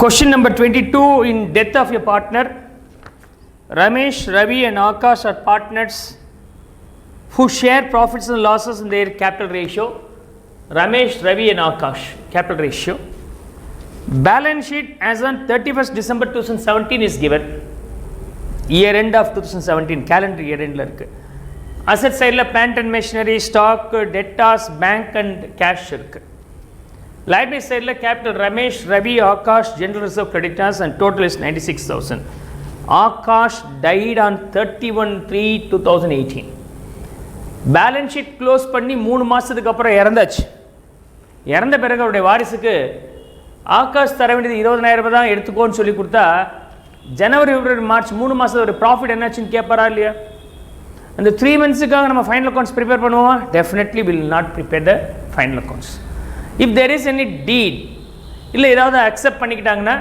Question number 22. In death of your partner, Ramesh, Ravi and Akash are partners who share profits and losses in their capital ratio. Ramesh, Ravi and Akash, capital ratio. Balance sheet as on 31st December 2017 is given. Year end of 2017, calendar year end la irukku. Asset side la plant and machinery, stock, debtors, bank and cash irukku. Liability side la capital Ramesh, Ravi, Akash, general reserve creditors and total is 96,000. Akash died on 31/3/2018. Balance sheet close பண்ணி 3 மாதத்துக்கு அப்புறம் இறந்தாச்சு. இறந்த பிறகு அவருடைய வாரிசுக்கு ஆகாஷ் தர வேண்டியது 20,000 தான் எடுத்துக்கோன்னு சொல்லி கொடுத்தா ஜனவரி, பிப்ரவரி, மார்ச் 3 மாதம் ஒரு ப்ராஃபிட் என்னாச்சுன்னு கேட்பாரா இல்லையா? அந்த 3 மந்த்ஸுக்காக நம்ம ஃபைனல் அக்கௌண்ட்ஸ் ப்ரிப்பேர் பண்ணுவோமா? Definitely will not prepare the final accounts. If there is any deed இல்லை ஏதாவது அக்செப்ட் பண்ணிக்கிட்டாங்கன்னா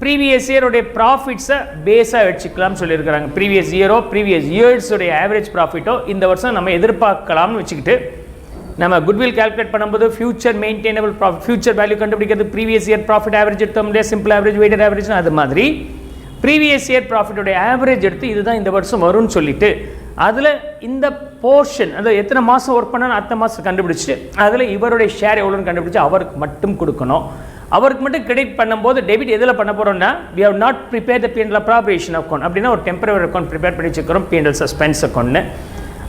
ப்ரீவியஸ் இயருடைய ப்ராஃபிட்ஸை பேஸாக வச்சுக்கலாம்னு சொல்லியிருக்கிறாங்க. ப்ரீவியஸ் இயரோ ப்ரீவியஸ் இயர்ஸுடைய ஆவரேஜ் ப்ராஃபிட்டோ இந்த வருஷம் நம்ம எதிர்பார்க்கலாம்னு வச்சுக்கிட்டு நம்ம குட்வில் கால்குலேட் பண்ணும்போது future maintainable profit, future value கண்டுபிடிக்கிறது ப்ரீவியஸ் இயர் ப்ராஃபிட் ஆவரேஜ் எடுத்தோம் இல்லையா, சிம்பிள் ஆவரேஜ், வெயிட்டட் ஆவரேஜ்னு அது மாதிரி ப்ரீவியஸ் இயர் ப்ராஃபிட்டோடைய ஆவரேஜ் எடுத்து இதுதான் இந்த வருஷம் வரும்னு சொல்லிட்டு அதில் இந்த போர்ஷன் அந்த எத்தனை மாதம் ஒர்க் பண்ணாலும் அத்தனை மாதம் கண்டுபிடிச்சிட்டு அதில் இவருடைய ஷேர் எவ்வளோன்னு கண்டுபிடிச்சி அவருக்கு மட்டும் கொடுக்கணும். அவருக்கு மட்டும் கிரெடிட் பண்ணும்போது டெபிட் எதில் பண்ண போகிறோம்னா we have not prepared the P&L appropriation account. அப்படின்னா ஒரு டெம்பரரி அக்கௌண்ட் ப்ரிப்பேர் பண்ணி வச்சுக்கிறோம், P&L சஸ்பென்ஸ் அக்கௌண்ட்னு.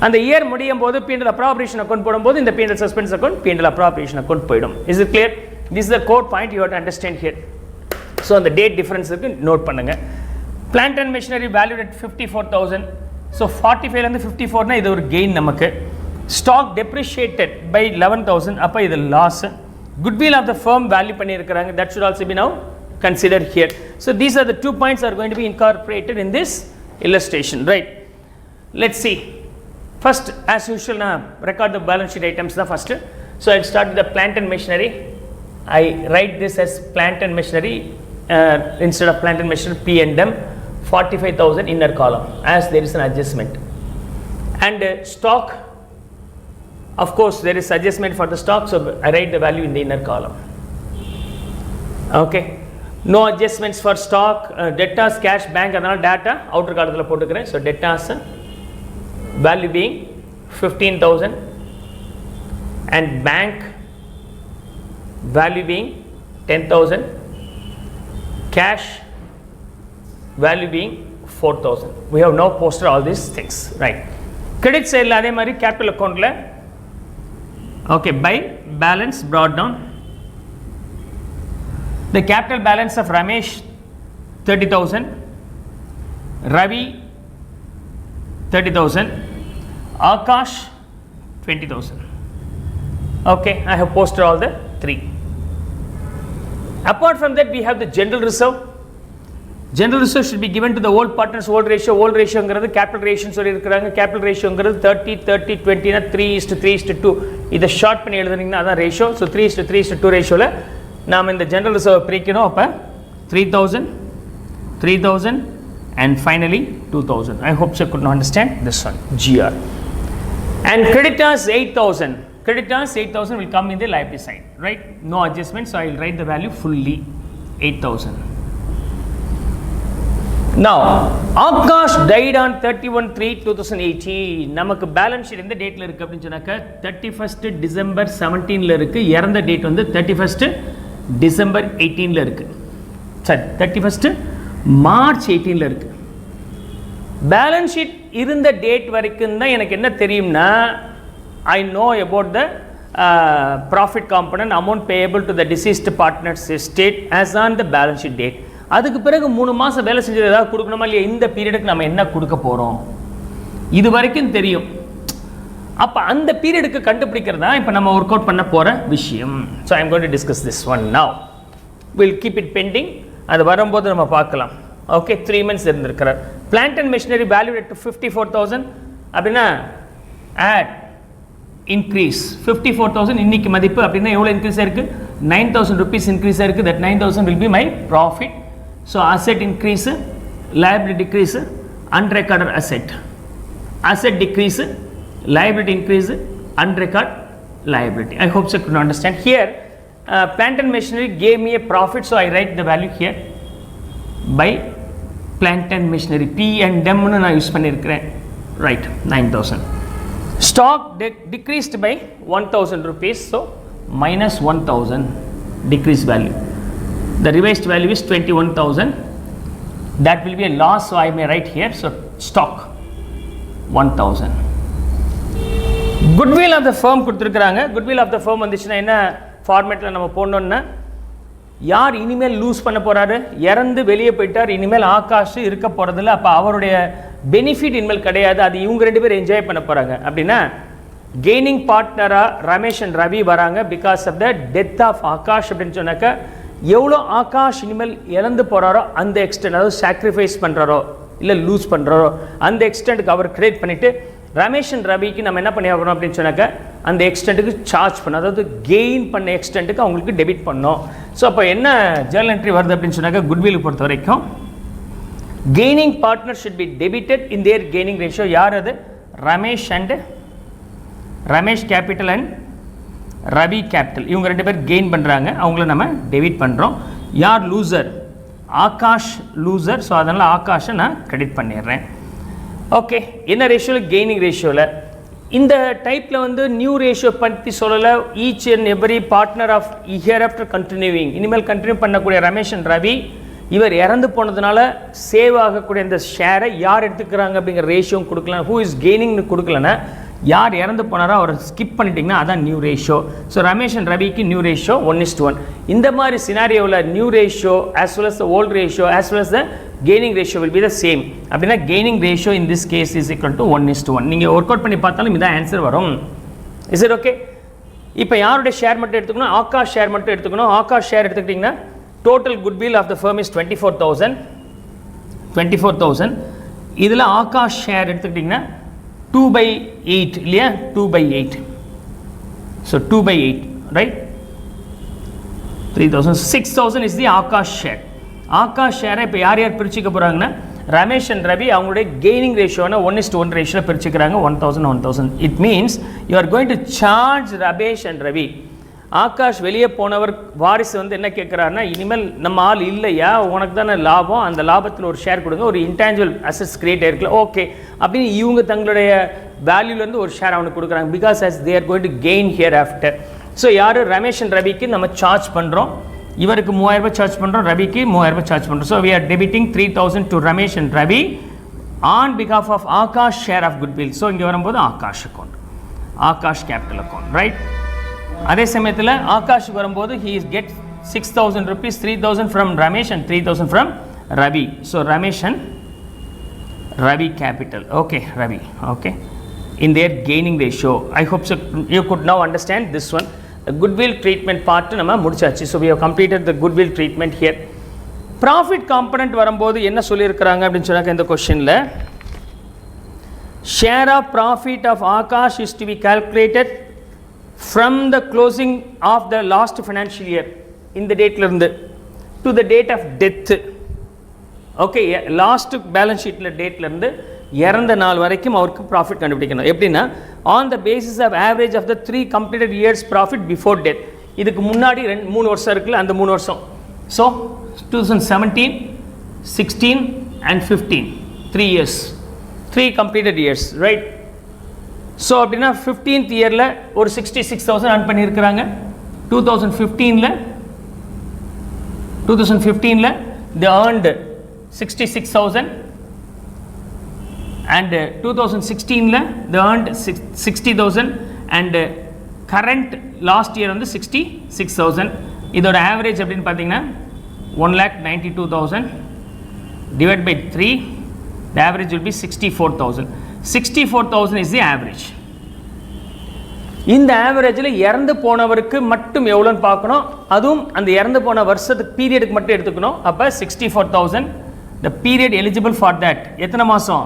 அந்த இயர் முடியும் போது P&L appropriation அக்கௌண்ட் போடும்போது இந்த P&L suspense account P&L appropriation account போயிடும். Is it clear? This is the core point you have to understand here. So அந்த டேட் டிஃபரன்ஸ் இருக்கு, நோட் பண்ணுங்கள். Plant and machinery valued at 54,000. So 45லேருந்து 54னா இது ஒரு கெயின் நமக்கு. ஸ்டாக் டெப்ரிஷியேட்டட் பை 11,000, அப்போ இது loss. Goodwill of the firm value பண்ணியிருக்கிறாங்க, that should also be now considered here. So these are the 2 points are going to be incorporated in this illustration, right? Let's see. First, as usual, na record the balance sheet items the first. So I'll start with the plant and machinery. I write this as plant and machinery instead of plant and machinery P&M, 45,000 inner column as there is an adjustment. And stock, of course there is adjustment for the stock, so I write the value in the inner column. Okay, no adjustments for stock, debtors, cash, bank adala data outer column la potukuren. So debtors value being 15,000 and bank value being 10,000, cash value being 4,000. We have now posted all these things, right? Credit side la adhe mari capital account la okay, by balance brought down. The capital balance of Ramesh 30,000, Ravi 30,000, Akash 20,000. Okay, I have posted all the 3. Apart from that, we have the general reserve. General reserve should be given to the old partners old ratio. Old ratio ங்கிறது capital ratio சொல்லி இருக்கிறாங்க. capital ratio ங்கிறது 30/30/20 னா 3:3:2. இதை short பண்ணி எழுதுனீங்கன்னா அதான் ratio. So 3:3:2 ரேஷியோவில் நாம் இந்த ஜென்ரல் ரிசர்வ் பிரிக்கணும். அப்போ 3,000, 3,000 and finally 2,000. I hope you could understand this one, GR. And creditors 8,000. Creditors 8,000 will come in the liability side, right? No adjustment, so I will write the value fully 8,000. Now, Akash died on 31/3/2018. நமக்கு balance sheet எந்த டேட்டில் இருக்குது அப்படின்னு சொன்னாக்க 31st December 17ல் இருக்குது. இறந்த date வந்து 31st December 18ல் இருக்குது. சரி, 31st March 18ல் இருக்குது. பேலன்ஸ் ஷீட் இருந்த டேட் வரைக்கும் தான் எனக்கு என்ன தெரியும்னா I know about the profit component, amount payable to the deceased partner's estate as on the balance sheet date. அதுக்கு பிறகு 3 மாதம் வேலை செஞ்சது ஏதாவது கொடுக்கணுமா இல்லையா, இந்த பீரியடுக்கு நம்ம என்ன கொடுக்க போகிறோம் இது வரைக்கும் தெரியும். அப்போ அந்த பீரியடுக்கு கண்டுபிடிக்கிறதா இப்போ நம்ம ஒர்க் அவுட் பண்ண போகிற விஷயம். So I am going to discuss this one now. Will keep it pending, அது வரும்போது நம்ம பார்க்கலாம். ஓகே, 3 months இருந்திருக்கிறார். Plant and machinery value at 54,000 அப்படின்னா ஆட் இன்க்ரீஸ் 54,000 இன்னைக்கு மதிப்பு அப்படின்னா எவ்வளோ இன்க்ரீஸ் ஆயிருக்கு, 9,000 rupees இன்க்ரீஸ் ஆயிருக்கு. That 9,000 will be my profit. So asset increase, liability decrease, unrecorded asset. Asset decrease, liability increase, unrecorded liability. I hope so you can understand. Here plant and machinery gave me a profit, so I write the value here by plant and machinery. P and M னு நான் use பண்ணியிருக்கிறேன். Right, 9,000. Stock decreased by 1,000 rupees, so minus 1,000 decreased value. The revised value is 21,000. That will be a loss, so I may write here. So stock 1,000. Goodwill of the firm கொடுத்துருக்குறாங்க. Goodwill of the firm வந்துச்சுன்னா என்ன ஃபார்மேட்டில் நம்ம போடணுன்னா, யார் இனிமேல் loose பண்ண போகிறாரு, இறந்து வெளியே போயிட்டார், இனிமேல் ஆகாஷ் இருக்க போகிறதில்ல, அப்போ அவருடைய பெனிஃபிட் இனிமேல் கிடையாது, அது இவங்க 2 பேர் என்ஜாய் பண்ண போகிறாங்க. அப்படின்னா கெய்னிங் பார்ட்னராக ரமேஷ் அண்ட் ரவி வராங்க because of the death of Akash அப்படின்னு சொன்னாக்கா, எவ்வளோ ஆகாஷ் இனிமேல் இழந்து போகிறாரோ அந்த எக்ஸ்டென்ட், அதாவது சாக்ரிஃபைஸ் பண்ணுறாரோ இல்லை லூஸ் பண்ணுறாரோ அந்த எக்ஸ்டென்ட்டுக்கு அவர் கிரியேட் பண்ணிவிட்டு ரமேஷ் அண்ட் ரவிக்கு நம்ம என்ன பண்ணி ஆகணும் அப்படின்னு சொன்னாக்கா அந்த எக்ஸ்டென்ட்டுக்கு சார்ஜ் பண்ணணும், அதாவது கெயின் பண்ண எக்ஸ்டென்ட்டுக்கு அவங்களுக்கு டெபிட் பண்ணணும். ஸோ அப்போ என்ன ஜேர்னல் என்ட்ரி வருது அப்படின்னு சொன்னாக்கா, குட்வில் பொறுத்த வரைக்கும் gaining partner should be debited in their gaining ratio. யார் அது? Ramesh capital and Ravi capital, இவங்க 2 பேர் கெயின் பண்ணுறாங்க, அவங்கள நம்ம டெபிட் பண்ணுறோம். யார் லூசர்? ஆகாஷ் லூசர், ஸோ அதனால் ஆகாஷை நான் கிரெடிட் பண்ணிடுறேன். ஓகே, என்ன ரேஷியோவில்? கெய்னிங் ரேஷியோவில். இந்த டைப்பில் வந்து நியூ ரேஷியோ பற்றி சொல்லலை. Each and every partner of hereafter continuing, இனிமேல் கண்டினியூ பண்ணக்கூடிய ரமேஷ் அண்ட் ரவி, இவர் இறந்து போனதுனால சேவ் ஆகக்கூடிய இந்த ஷேரை யார் எடுத்துக்கிறாங்க அப்படிங்கிற ரேஷியோவும் கொடுக்கலாம். ஹூ இஸ் கெய்னிங்னு கொடுக்கலன்னா, யார் இறந்து போனாரோ அவரை ஸ்கிப் பண்ணிட்டீங்கன்னா அதான் new ratio. So Ramesh and ரவிக்கு நியூ ரேஷியோ 1:1. இந்த மாதிரி சினாரியோவில் new ratio as well as the old ratio as well as the gaining ratio will be the same. அப்படின்னா gaining ratio in this case is equal to 1:1. நீங்கள் work out பண்ணி பார்த்தாலும் இதான் answer வரும். Is it okay? இப்போ யாருடைய share மட்டும் எடுத்துக்கணும்? ஆகாஷ் ஷேர் மட்டும் எடுத்துக்கணும். ஆகாஷ் ஷேர் எடுத்துக்கிட்டிங்கன்னா total goodwill of the firm is 24,000. இதில் ஆகாஷ் ஷேர் எடுத்துக்கிட்டிங்கன்னா 2/8 இல்லையா? 2/8. So 2/8, right? 3,000. 6,000 is the Akash share. Akash ஷேரை இப்போ யார் பிரிச்சுக்க போகிறாங்கன்னா, ரமேஷ் அண்ட் ரவி அவங்களுடைய கெய்னிங் ரேஷியோனா 1:1 ரேஷியோவில் பிரிச்சுக்கிறாங்க. 1,000. It means you are going to charge Ramesh and Ravi. Akash வெளியே போனவர் வாரிசு வந்து என்ன கேட்குறாருன்னா, இனிமேல் நம்ம ஆள் இல்லையா, உனக்கு தானே லாபம், அந்த லாபத்தில் ஒரு ஷேர் கொடுங்க, ஒரு இன்டான்ஜிபிள் அசெட்ஸ் கிரியேட் ஆயிருக்கல, ஓகே அப்படின்னு இவங்க தங்களுடைய வேல்யூலேருந்து ஒரு ஷேர் அவனுக்கு கொடுக்குறாங்க. Because as they are going to gain hereafter. So யார்? ரமேஷ் அண்ட் ரவிக்கு நம்ம சார்ஜ் பண்ணுறோம். இவருக்கு 3,000 ரூபாய் சார்ஜ் பண்ணுறோம், ரவிக்கு 3,000 ரூபாய் சார்ஜ் பண்ணுறோம். So we are debiting 3,000 to Ramesh and Ravi on behalf of Akash share of goodwill. So இங்கே வரும்போது Akash account, Akash capital account, right? அதே சமயத்தில் ஆகாஷ் வரும்போது he gets 6,000 rupees, 3,000 from Ramesh and 3,000 from Ravi. So Ramesh and Ravi capital, okay, Ravi, okay, in their gaining ratio. I hope so you could now understand this one. The goodwill treatment part நம்ம முடிச்சாச்சு. So we have completed the goodwill treatment here. Profit component வரும்போது என்ன சொல்லியிருக்கிறாங்க அப்படின்னு சொன்னாக்க, இந்த கொஸ்டினில் share of profit of Akash is to be calculated from the closing of the last financial year, இந்த டேட்லேருந்து to the date of death. Okay, last balance ஷீட்டில் டேட்லேருந்து இறந்த நாள் வரைக்கும் அவருக்கு ப்ராஃபிட் கண்டுபிடிக்கணும். எப்படின்னா, on the basis of average of the 3 completed years profit before death. இதுக்கு முன்னாடி 3 வருஷம் இருக்குல்ல, அந்த 3 வருஷம். So 2017, 16 and 15, 3 years, 3 completed years, right? So அப்படின்னா 15th இயரில் ஒரு 66,000 earn பண்ணியிருக்கிறாங்க. 2015ல் they earned 66,000 and 2016ல் they earned 60,000 and current last year வந்து 66,000. இதோட ஆவரேஜ் அப்படின்னு பார்த்தீங்கன்னா 1,92,000 divided by 3, the average will be 64,000. 64,000 is the average. இந்த ஆவரேஜில் இறந்து போனவருக்கு மட்டும் எவ்வளோன்னு பார்க்கணும், அதுவும் அந்த இறந்து போன வருஷத்துக்கு பீரியடுக்கு மட்டும் எடுத்துக்கணும். அப்போ 64,000, the period eligible for that எத்தனை மாதம்?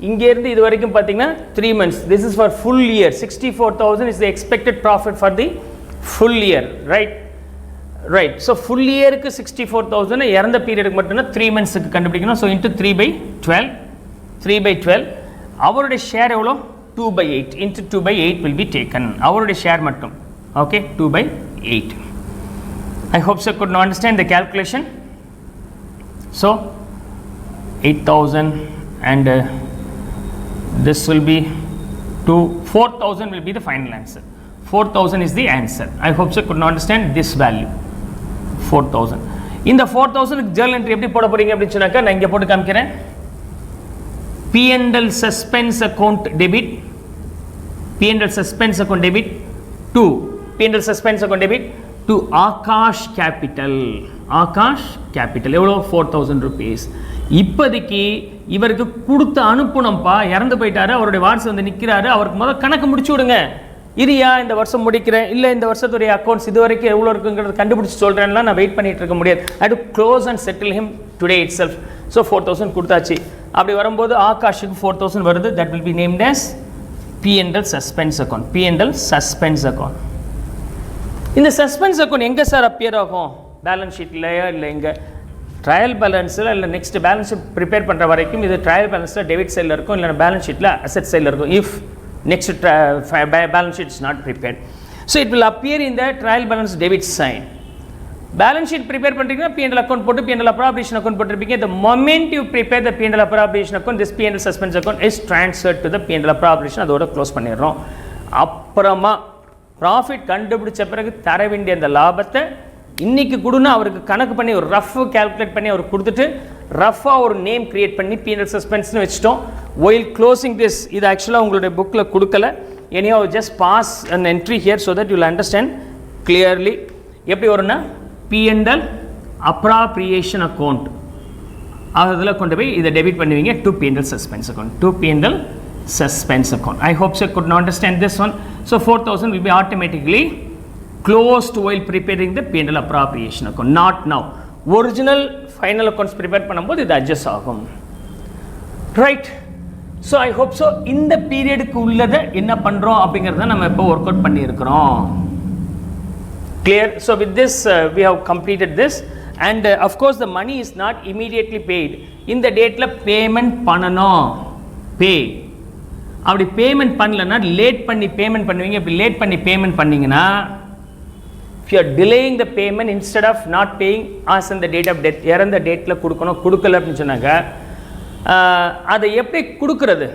இங்கேருந்து இது வரைக்கும் பார்த்தீங்கன்னா 3 months. This is for full year. 64,000 is the expected profit for the full year, right? Right. So full yearக்கு 64,000 இறந்த பீரியடுக்கு மட்டும்னா 3 monthsக்கு கண்டுபிடிக்கணும். ஸோ இன்ட்டு 3/12 அவருடைய ஷேர் எவ்வளோ? 2/8 into 2/8 will be taken. அவருடைய ஷேர் மட்டும், okay, 2/8. I hope so could understand the calculation. So 8,000 and this will be 4,000 will be the final answer. 4,000 is the answer. I hope so could understand this value 4,000. இந்த 4,000 journal entry எப்படி போட போறீங்க அப்படி சொன்னாக்க நான் இங்க போட்டு காமிக்கிறேன். P&L suspense account debit, P&L suspense account debit to P&L suspense account debit to Akash Capital. Akash Capital எவ்வளோ 4,000 rupees. இப்போதைக்கு இவருக்கு கொடுத்து அனுப்பணும்ப்பா, இறந்து போயிட்டாரு, அவருடைய வாரிசு வந்து நிற்கிறாரு, அவருக்கு முதல் கணக்கு முடிச்சு விடுங்க. இரியா இந்த வருஷம் முடிக்கிறேன், இல்லை இந்த வருஷத்துடைய அக்கௌண்ட்ஸ் இது வரைக்கும் எவ்வளோ இருக்குங்கிறது கண்டுபிடிச்சி சொல்கிறேன்லாம் நான் வெயிட் பண்ணிட்டு இருக்க முடியாது. I to close and settle him today itself. So 4,000 கொடுத்தாச்சு. அப்படி வரும்போது ஆகாஷுக்கு 4,000 வருது. That will be named as P&L suspense account. P&L suspense account. இந்த சஸ்பென்ஸ் அக்கௌண்ட் எங்கே சார் அப்பியர் ஆகும்? பேலன்ஸ் ஷீட்லையா இல்லை எங்கே? ட்ரையல் பேலன்ஸில் இல்லை நெக்ஸ்ட் பேலன்ஸ் ப்ரிப்பேர் பண்ணுற வரைக்கும் இது ட்ரையல் பேலன்ஸில் டெபிட் சைடில் இருக்கும், இல்லை பேலன்ஸ் ஷீட்டில் அசெட் சைடில் இருக்கும். If next balance sheet is not prepared, so it will appear in the trial balance debit sign. Balance sheet prepare பண்றீங்கன்னா P&L account போட்டு P&L appropriation account போட்டுருப்பீங்க. The moment you prepare the P&L appropriation account, this P&L suspense account is transferred to the P&L appropriation. அதோட close பண்ணிடுறோம். அப்புறமா profit கண்டுபிடிச்ச பிறகு தர வேண்டிய அந்த லாபத்தை இன்னைக்கு கொடுன்னா அவருக்கு கணக்கு பண்ணி ஒரு ரஃப் கால்குலேட் பண்ணி அவருக்கு கொடுத்துட்டு ரஃபாக ஒரு நேம் கிரியேட் பண்ணி P&L சஸ்பென்ஸ்னு வச்சுட்டோம். ஒயில் க்ளோசிங் திஸ், இது ஆக்சுவலாக உங்களுடைய புக்கில் கொடுக்கல. anyhow just pass an entry here so that you will understand clearly. எப்படி வரும்னா P&L appropriation account, அதில் கொண்டு போய் இதை டெபிட் பண்ணுவீங்க to P&L suspense account, to P&L suspense account. I hope you could understand this one. So 4,000 will be automatically closed while preparing the P&L appropriation account, not now. Original final accounts prepare பண்ணும்போது இது adjust ஆகும். Right. So I hope so இந்த பீரியடுக்கு உள்ளதை என்ன பண்ணுறோம் அப்படிங்கிறத நம்ம இப்போ ஒர்க் அவுட் பண்ணியிருக்கிறோம். Clear? So with this we have completed this, and of course the money is not immediately paid. இந்த டேட்டில் பேமெண்ட் பண்ணணும். பே அப்படி பேமெண்ட் பண்ணலன்னா லேட் பண்ணி பேமெண்ட் பண்ணுவீங்க. இப்படி லேட் பண்ணி பேமெண்ட் பண்ணிங்கன்னா if you are delaying the payment instead of not paying as in the date of death, இறந்த டேட்டில் கொடுக்கணும், கொடுக்கல அப்படின்னு சொன்னாங்க. அதை எப்படி கொடுக்கறது?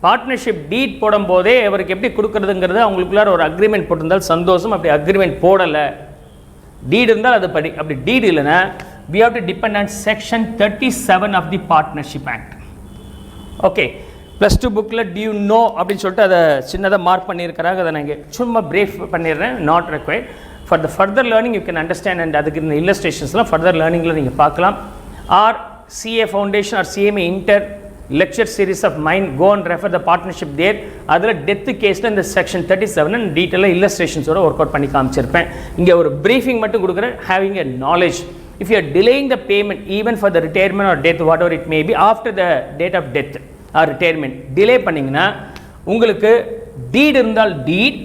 பார்ட்னர்ஷிப் டீட் போடும்போதே அவருக்கு எப்படி கொடுக்கறதுங்கிறது அவங்களுக்குள்ளார ஒரு அக்ரிமெண்ட் போட்டிருந்தால் சந்தோஷம். அப்படி அக்ரிமெண்ட் போடலை, டீட் இருந்தால் அது படி. அப்படி டீட் இல்லைன்னா we have to depend on section 37 of the Partnership Act. Okay, +2 புக்கில் do you know அப்படின்னு சொல்லிட்டு அதை சின்னதாக மார்க் பண்ணியிருக்கிறாங்க. அதை நான் இங்கே சும்மா பிரீஃப் பண்ணிடுறேன், not required. For the further learning you can understand, and அதுக்கு இந்த illustrationsலாம் further learningல நீங்கள் பார்க்கலாம். Or CA Foundation or CMA Inter lecture series of mine, go and refer the partnership there. அதில் டெத்து கேஸில் இந்த செக்ஷன் 37 அண்ட் டீட்டெயிலாக இல்லஸ்ட்ரேஷன்ஸோட work out பண்ணி காமிச்சிருப்பேன். இங்கே ஒரு ப்ரீஃபிங் மட்டும் கொடுக்குறேன். Having a knowledge, if you are delaying the payment even for the retirement or death, whatever it may be, after the date of death or retirement delay பண்ணிங்கன்னா உங்களுக்கு டீட் இருந்தால் டீட்,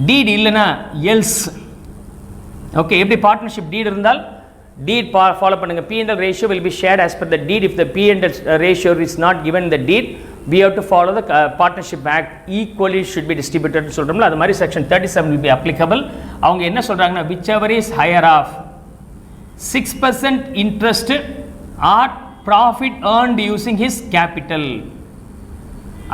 டீட் இல்லைனா எல்ஸ். ஓகே, எப்படி பார்ட்னர்ஷிப் டீட் இருந்தால் டீட் follow பண்ணுங்க. P&L ratio will be shared as per the deed. If the P&L ratio is not given in the deed, we have to follow the Partnership Act. Equally should be distributed சொல்கிறோம்ல, அது மாதிரி section 37 will be applicable. அவங்க என்ன சொல்கிறாங்கன்னா whichever is higher of 6% interest or profit earned using his capital.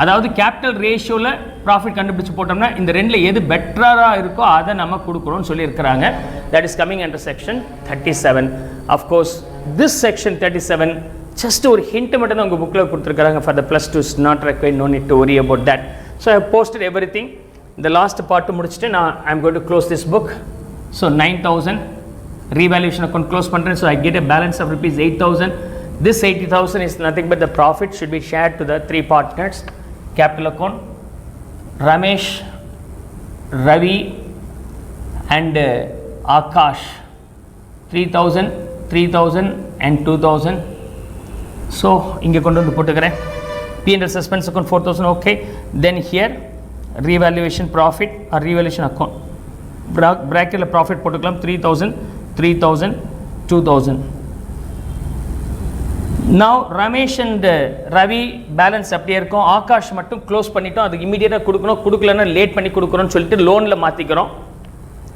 அதாவது capital ரேஷியோவில் profit கண்டுபிடிச்சு போட்டோம்னா இந்த ரெண்டில் எது பெட்டராக இருக்கோ அதை நம்ம கொடுக்குறோம்னு சொல்லியிருக்கிறாங்க. That is coming under section 37. Of course this section 37 just ஒரு ஹிண்ட் மட்டும் தான் உங்கள் புக்கில் கொடுத்துருக்காங்க. For the +2s not required, no need to worry about that. So I posted everything. இந்த லாஸ்ட் பார்ட்டு முடிச்சுட்டு நான் I am going to close this book. So 9,000 revaluation account close பண்ணுறேன். So I get a balance of rupees 8,000. This 80,000 is nothing but the profit should be shared to the 3 partners. Capital account, Ramesh, Ravi and Akash. 3,000, 3,000 and 2,000. So இங்கே கொண்டு வந்து போட்டுக்கிறேன். P&L suspense account 4,000. okay. Then here revaluation profit or revaluation account, bracket profit போட்டுக்கலாம். 3,000, 3,000, 2,000. Now Ramesh and Ravi balance அப்படியே இருக்கும். ஆகாஷ் மட்டும் close பண்ணிட்டோம். அதுக்கு இமீடியட்டாக கொடுக்கணும், கொடுக்கலன்னா லேட் பண்ணி கொடுக்குறோன்னு சொல்லிட்டு லோனில் மாற்றிக்கிறோம்.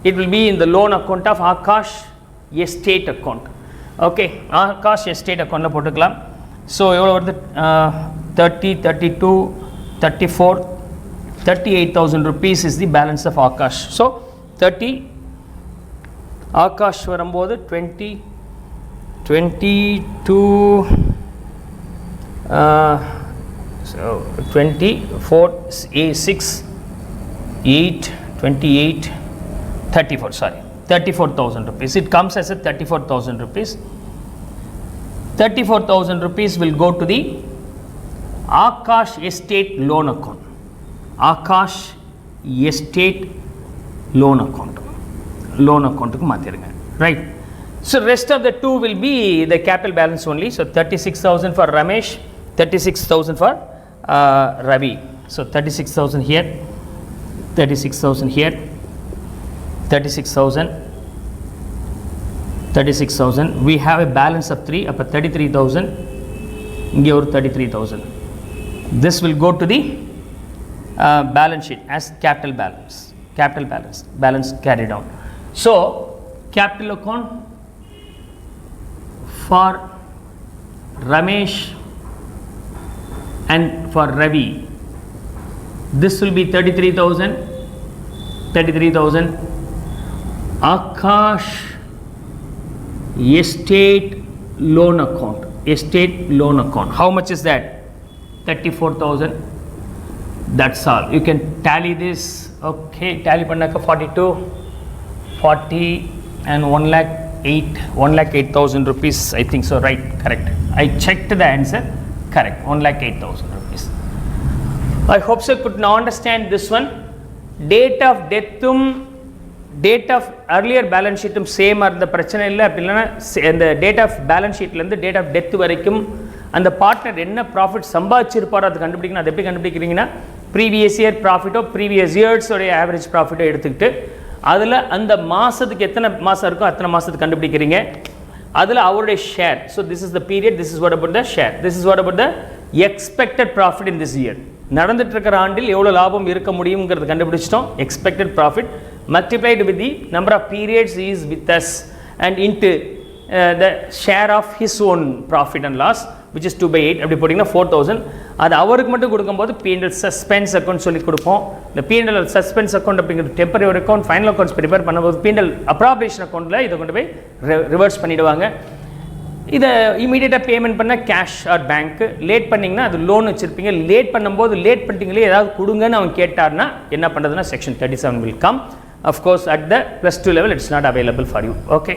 it will be in the loan account of Akash estate account. Okay, Akash estate account la போட்டுக்கலாம். So எவ்வளவு வருது? 30, 32, 34, 38,000 rupees is the balance of Akash. So 30 Akash வரும்போது 20, 22, so 24, 6, 8, 28, 34, sorry, 34,000 rupees. It comes as a 34,000 rupees. 34,000 rupees will go to the Akash estate loan account. Akash estate loan account. Loan account ku maathirunga, right? So rest of the two will be the capital balance only. So 36,000 for Ramesh, 36,000 for Ravi. So 36,000 here, 36,000 here, 36,000, 36,000. We have a balance of 3, up 33,000. Inge or 33,000. This will go to the balance sheet as capital balance. Capital balance carried out. So capital account for Ramesh and for Ravi, this will be 33,000, 33,000. Akash estate loan account, estate loan account. How much is that? 34,000. That's all. You can tally this. Okay, tally pannaka 42, 40 and 1,08,000 rupees. I think so, right? Correct. I checked the answer. Correct. 1,08,000 rupees. I hope so could now understand this one. Date of death date of earlier balance sheet same இருந்த பிரச்சனை இல்லை. அப்படி இல்லைன்னா அந்த date of balance ஷீட்லேருந்து date of death வரைக்கும் அந்த partner என்ன ப்ராஃபிட் சம்பாதிச்சிருப்பாரோ அது கண்டுபிடிக்கணும். அது எப்படி கண்டுபிடிக்கிறீங்கன்னா ப்ரீவியஸ் இயர் ப்ராஃபிட்டோ ப்ரீவியஸ் இயர்ஸோடைய ஆவரேஜ் ப்ராஃபிட்டோ எடுத்துக்கிட்டு அதில் அந்த மாதத்துக்கு எத்தனை மாதம் இருக்கோ அத்தனை மாதத்துக்கு கண்டுபிடிக்கிறீங்க. அதில் அவருடைய share. So this is the period, this is what about the share, this is what about the expected profit in this year. நடந்துட்டு இருக்கிற ஆண்டில் எவ்வளோ லாபம் இருக்க முடியுங்கிறது கண்டுபிடிச்சிட்டோம். Expected profit multiplied with the number of periods he is with us and into the share of his own profit and loss, which is 2/8. அப்படி போட்டிங்கன்னா 4,000. அது அவருக்கு மட்டும் கொடுக்கும்போது P&L சஸ்பென்ஸ் அக்கௌண்ட் சொல்லி கொடுப்போம். இந்த P&L சஸ்பென்ஸ் அக்கௌண்ட் அப்படிங்கிறது temporary account. Final accounts prepare பண்ணும்போது P&L அப்ராப்ரேஷன் அக்கௌண்ட்டில் இதை கொண்டு போய் ரிவர்ஸ் பண்ணிவிடுவாங்க. இதை இமீடியட்டாக பேமெண்ட் பண்ணால் கேஷ் ஆர் பேங்க்கு. லேட் பண்ணிங்கன்னா அது லோன் வச்சுருப்பீங்க. லேட் பண்ணும்போது லேட் பண்ணிட்டீங்களே ஏதாவது கொடுங்கன்னு அவன் கேட்டார்னா என்ன பண்ணுறதுன்னா section 37 will come. Of course, at the +2 level, it's not available for you. Okay.